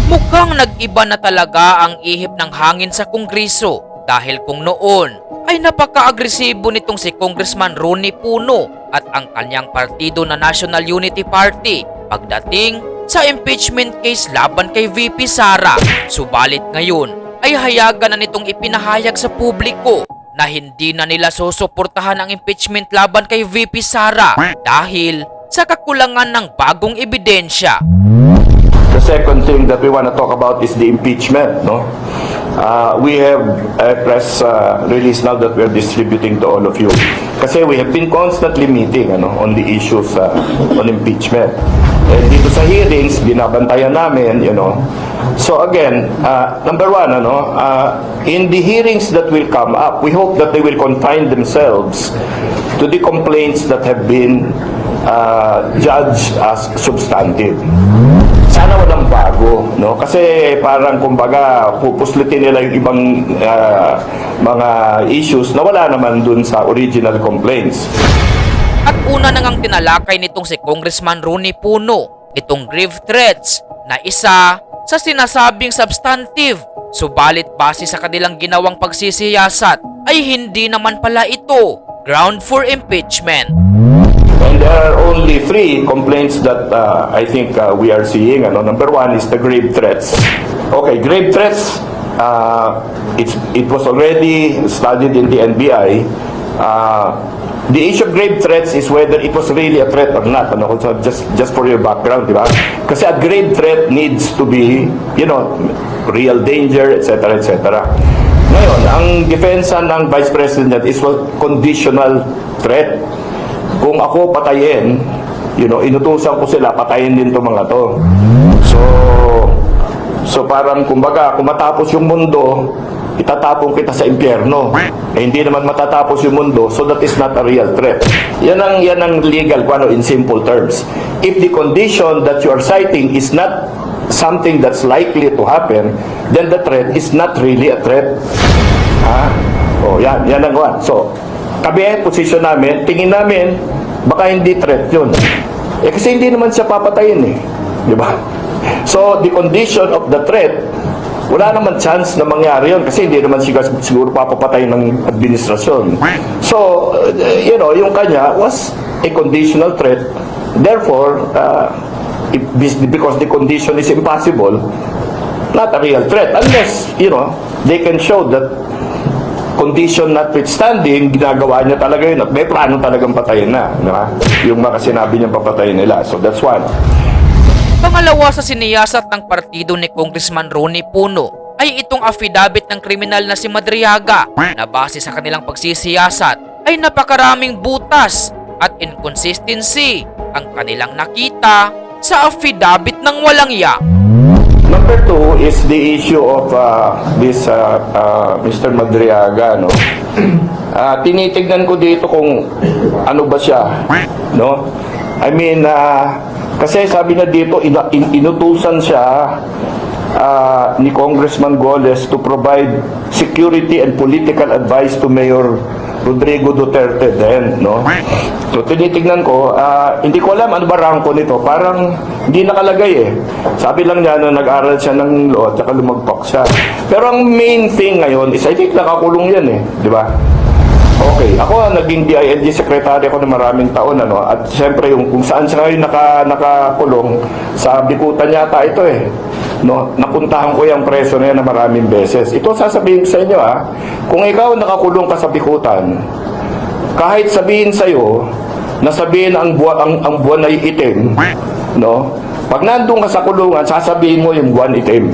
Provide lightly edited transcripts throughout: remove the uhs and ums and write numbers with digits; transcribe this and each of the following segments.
Mukhang nag-iba na talaga ang ihip ng hangin sa Kongreso dahil kung noon ay napaka-agresibo nitong si Congressman Ronnie Puno at ang kanyang partido na National Unity Party pagdating sa impeachment case laban kay VP Sara. Subalit ngayon ay hayagan na nitong ipinahayag sa publiko na hindi na nila susuportahan ang impeachment laban kay VP Sara dahil sa kakulangan ng bagong ebidensya. The second thing that we want to talk about is the impeachment. No, we have a press release now that we are distributing to all of you. Kasi we have been constantly meeting on the issues on impeachment. And dito sa hearings, binabantayan namin, So again, number one, in the hearings that will come up, we hope that they will confine themselves to the complaints that have been judged as substantive. Sana walang bago, no? Kasi parang kumbaga pupuslitin nila yung ibang mga issues na wala naman dun sa original complaints. At una nang tinalakay nitong si Congressman Ronnie Puno itong grave threats na isa sa sinasabing substantive. Subalit base sa kanilang ginawang pagsisiyasat ay hindi naman pala ito ground for impeachment. And there are only three complaints that I think we are seeing. Number one is the grave threats. Okay, grave threats, it was already studied in the NBI. The issue of grave threats is whether it was really a threat or not. So just for your background, di ba? Kasi a grave threat needs to be, real danger, etc., etc. Ngayon, ang depensa ng Vice President is conditional threat. Kung ako patayin, inutusan ko sila, patayin din to mga to. So parang kumbaga, kung matapos yung mundo, itatapon kita sa impyerno. Hindi naman matatapos yung mundo, so that is not a real threat. Yan ang legal, in simple terms. If the condition that you are citing is not something that's likely to happen, then the threat is not really a threat. Yan ang one. So, kami, position namin, tingin namin, baka hindi threat yun. Kasi hindi naman siya papatayin di ba? So, the condition of the threat, wala naman chance na mangyari yun kasi hindi naman siguro papapatayin ng administrasyon. So, yung kanya was a conditional threat. Therefore, because the condition is impossible, not a real threat. Unless, they can show that condition notwithstanding, ginagawa niya talaga yun at may plano talagang patayin na. Diba? Yung mga sinabi niya papatayin nila. So that's one. Pangalawa sa siniyasat ng partido ni Congressman Ronnie Puno ay itong affidavit ng kriminal na si Madriaga na base sa kanilang pagsisiyasat ay napakaraming butas at inconsistency ang kanilang nakita sa affidavit ng walang ya. Number two is the issue of this Mr. Madriaga, tinitignan ko dito kung ano ba siya, I mean, kasi sabi na dito, inutusan siya ni Congressman Goles to provide security and political advice to Mayor Rodrigo Duterte then, So, tinitignan ko, hindi ko alam ano ba rangko nito. Parang hindi nakalagay Sabi lang niya, nag-aral siya ng law at saka lumagpak siya. Pero ang main thing ngayon is, I think nakakulong yan di ba? Okay, ako naging DILG secretary ako ng maraming taon, at siyempre kung saan siya ngayon nakakulong, sa bikutan yata ito napuntahan ko yung preso na yan na maraming beses. Ito sasabihin ko sa inyo kung ikaw nakakulong ka sa bikutan, kahit sabihin sa'yo, na sabihin ang buwan ay itim, pag nandun ka sa kulungan, sasabihin mo yung buwan itim.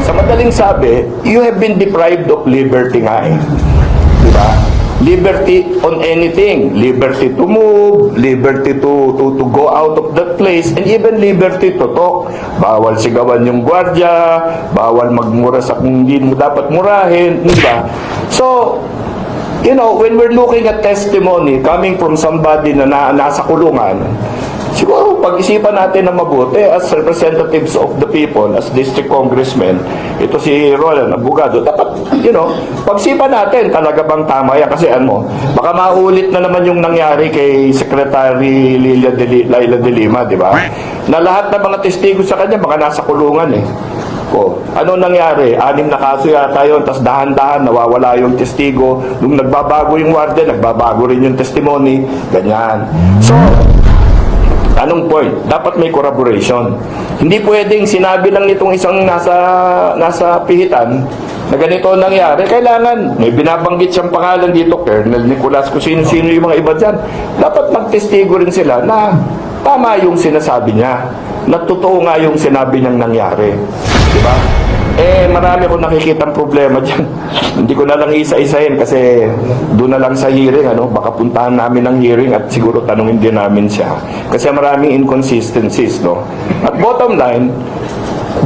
Sa madaling sabi, you have been deprived of liberty nga diba? Liberty on anything. Liberty to move, liberty to go out of that place, and even liberty to talk. Bawal sigawan yung gwardiya, bawal magmura sa kung hindi mo dapat murahin, diba? So, when we're looking at testimony coming from somebody na nasa kulungan, Siguro, pag-isipan natin na mabuti as representatives of the people, as district congressmen, ito si Roland, abogado, dapat, pag-isipan natin, talaga bang tama yan? Kasi baka maulit na naman yung nangyari kay Secretary Laila de Lima, di ba? Na lahat ng mga testigo sa kanya, baka nasa kulungan eh. Ano nangyari? 6 na kaso yata yun, tapos dahan-dahan nawawala yung testigo. Nung nagbabago yung warden, nagbabago rin yung testimony. Ganyan. So, anong point? Dapat may corroboration. Hindi pwedeng sinabi lang nitong isang nasa pihitan na ganito nangyari. Kailangan, may binabanggit siyang pangalan dito, Colonel Nicolas, kung sino-sino yung mga iba dyan. Dapat magtestigo rin sila na tama yung sinasabi niya. Na totoo nga yung sinabi niyang nangyari. Diba? Marami akong nakikitang problema dyan. Hindi ko na lang isa-isahin kasi doon na lang sa hearing, baka puntahan namin ng hearing at siguro tanungin din namin siya. Kasi maraming inconsistencies, no? At bottom line,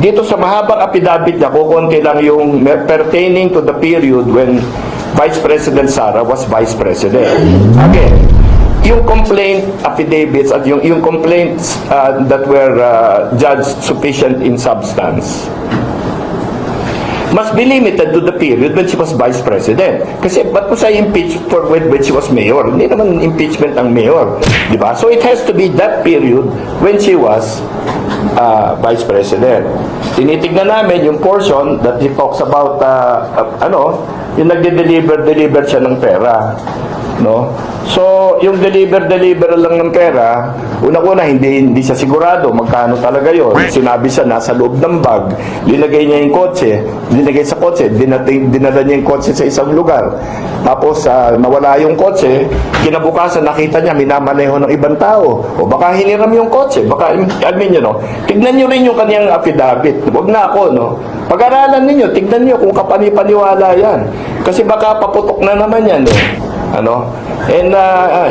dito sa mahabang affidavit niya, kukunti lang yung pertaining to the period when Vice President Sara was Vice President. Again, yung complaint affidavits at yung complaints that were judged sufficient in substance must be limited to the period when she was Vice President. Kasi ba't mo siya impeach for when she was Mayor? Hindi naman impeachment ang Mayor. Diba? So it has to be that period when she was Vice President. Tinitignan namin yung portion that he talks about, yung nagde-deliver siya ng pera. No? So, yung deliver lang ng pera, una-una, hindi siya sigurado magkano talaga yon. Sinabi siya, nasa loob ng bag, linagay niya yung kotse, dinala niya yung kotse sa isang lugar. Tapos, nawala yung kotse, kinabukasan, nakita niya, minamaneho ng ibang tao. O baka hiniram yung kotse, baka, tignan niyo rin yung kanyang affidavit. Huwag na ako, no? Pag-aralan ninyo, tignan niyo kung kapani-paniwala yan. Kasi baka paputok na naman yan, eh.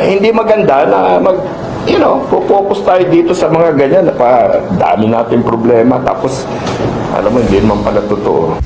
Hindi maganda na focus tayo dito sa mga ganyan na dami natin problema tapos hindi naman pala totoo.